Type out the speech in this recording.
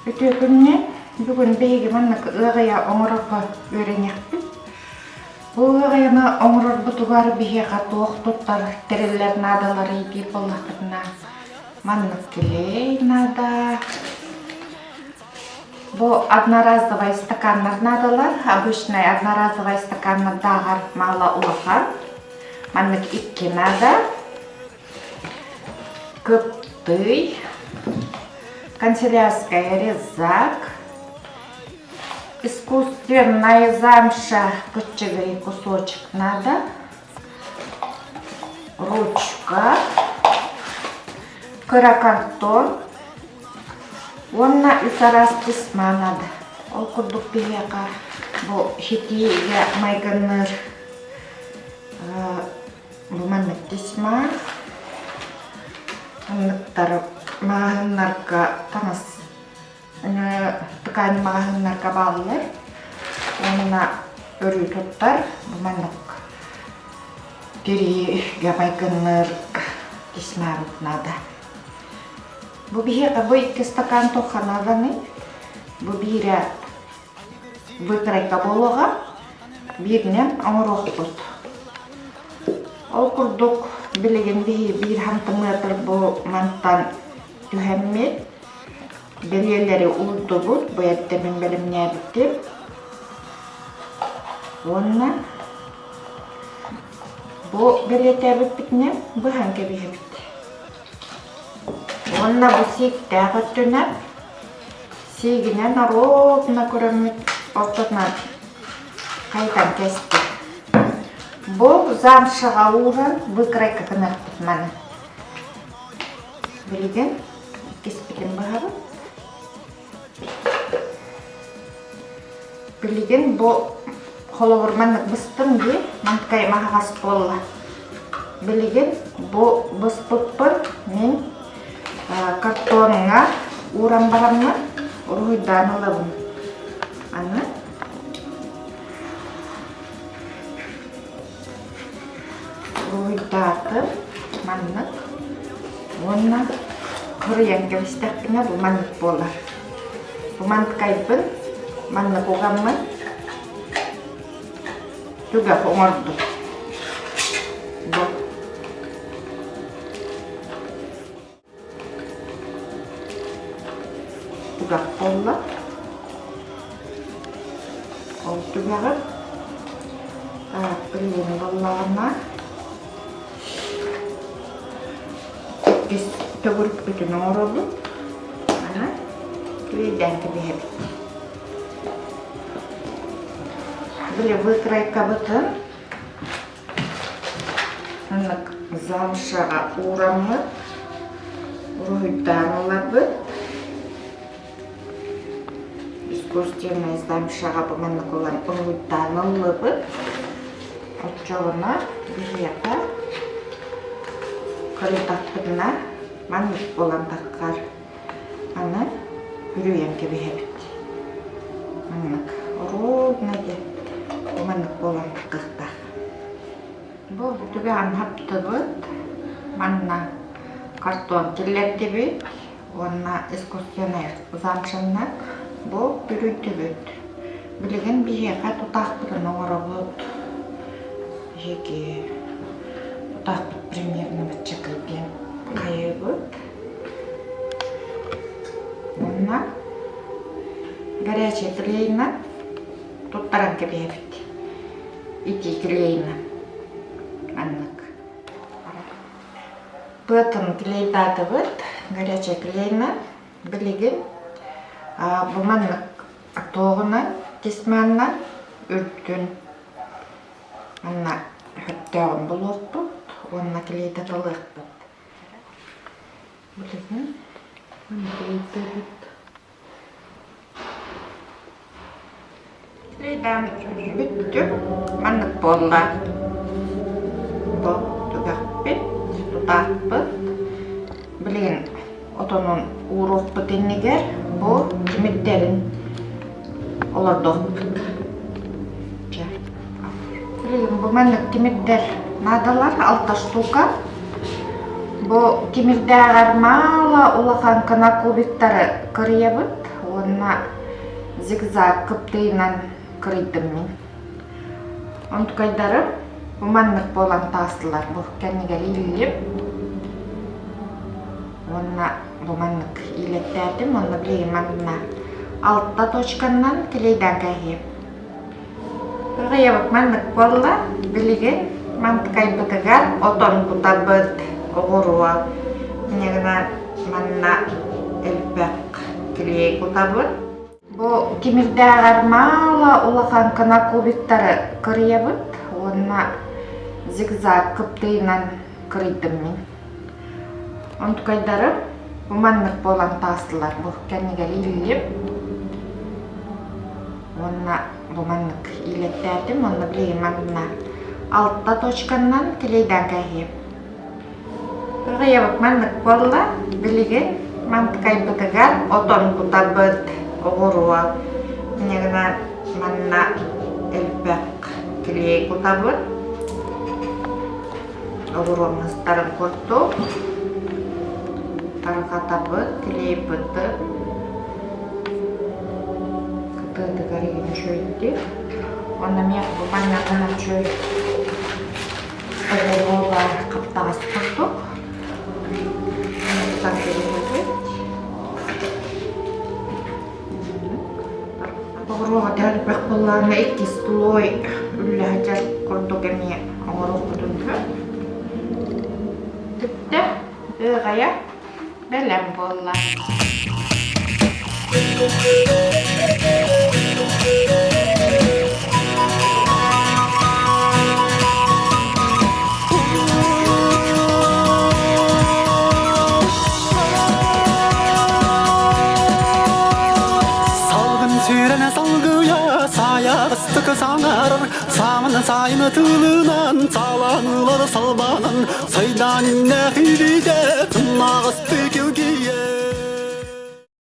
Ütükünne bugün beygi mannak ığaya oңororga öğrenekpit. Bu ığayana oңoror butugar bihe katuok tuttar tereller nadalары егип боллахтарына маннык келей нада. Bu одноразовый стаканнар надалар, обычный одноразовый стаканнар дагар мала улахан. Маннык 2 нада. Кыптый. Канцелярская резак, искусственная замша, кучевый кусочек надо, ручка, каракартон, онна исарас письма надо. Ол курдук бияка, бу хитиге майганыр, буманнык письма, анныктар мағынларға тамыз тұқайны мағынларға бағылыр. Онына өрі тұттар, бұманлық переге майгынлар кесмәріп нада. Бұ бейеға бұ 2 стакан тоқанаданы, бұ бейре бұйқырайқа болуға бірінен аңыроқ бұд. Ол күрдік білеген бір хантымытыр бұ мантан Tühemmit, belirleri uldu bud, bu ettemin belimine bitti. Onunla bu belirler bittikine bu hangi bir bitti. Onunla bu sik dağıttığına sigine narobna kuramit ortadan kaytan kesti. Bu zamşağa uğran bu krayka kınar bitmanı. Bilgin? Kespikin baharı. Bilgin bu holovurmanlık bıstım diye mantkay mahas bolla. Bilgin bu bıspıppın men kartonuna uğran baramla ruhuydan olalım. Anna. Ruhuydatı manlık. Onunla kuru yang kewistaknya bu manlık bolar. Bu manlık kaybın, manlık oğamın juga pengordu. Bu. Juga pola. O juga kan. Pilih bollarına. Biz tögürüp bütün oğrulu. Ana. Köyden gibi hep. Böyle выкрайка bütün. Anlık zamşağa uğramı. Ruhuydan olabı. Искусственный замшаға бұманлық olan ruhuydan olabı. Отчоғына бүйеқа. Kırıldaklarına manlık olan takkar ana yürüyen gibi hepit. Manlık oruğuna de manlık olan takkakta. Bu tübeğen haptıbıt manna karton kirletti bit. Ona iskusyoner zamşanna bu yürüydü bit. Bilgin bir yeğe tutakpırın oğra bit. Yeğe так примерно вот чекалген кайыбыт. Онна горячая клейна туттаран кебевит. Ити клейна аннык. Бытын клейдады быт, горячая клейна билеген буманнык тоғына кесманна үрттүн анна хөттөгүн болуқпыт. Onunla kleyde dalıqpıt. Bilgin? Kleyde bit. Kleyden büttü. Manlık bolla. Bu tügaqpit. Tutaqpit. Bilgin, otonun uğruqpıt enneger. Bu kimitlerin olardoqpit. Bilgin, bu manlık kimitler надалар 6 штука. Бу кимирдагар мала улахан кана кубиктары кырыябыт. Онна зигзаг кыптыйнан кырыйдым мен. Онтукайдары буманнык болан тастылар. Бу кәннигер илилеп. Онна буманнык илеттәдим. Онна билеген манна 6 точканнан келейдан кәйіп. Кырыябык маннык болла билеген мантыкай бытыгар отон кутабыт оғыруа. Негна манна элбәк келей кутабыт. Бу кимирдагар мала улахан кана кубиктары кырыябыт. Онна зигзаг кыптыйнан кырыйдым мен. Онтукайдары буманнык болан тастылар. Бу кәннигер илилеп. Онна буманнык илеттәдим. Онна билеген манна 6 точканнан келейдан кәйіп. Кырыябык маннык болла билеген мантыкай бытыгар отон кутабыт оғыруа. Негна манна элбәк келей кутабыт. Оғыруамыстарын куртту. Тарқатабыт, келей быты. Кытыды гареген шөйді. Онна мек bu маннагынан шөй. Оғыруа қаптағыз курттук. Оғыруға дәрбәк болларына 2 стулой үлі хәжәр құрдық әме оғыруқ бұдынды. Тіпті өғая бәлем болла. Sağarır, sağını sayını tığlınan, sağlanılır salbanan, saydan inne hüride, tınmağız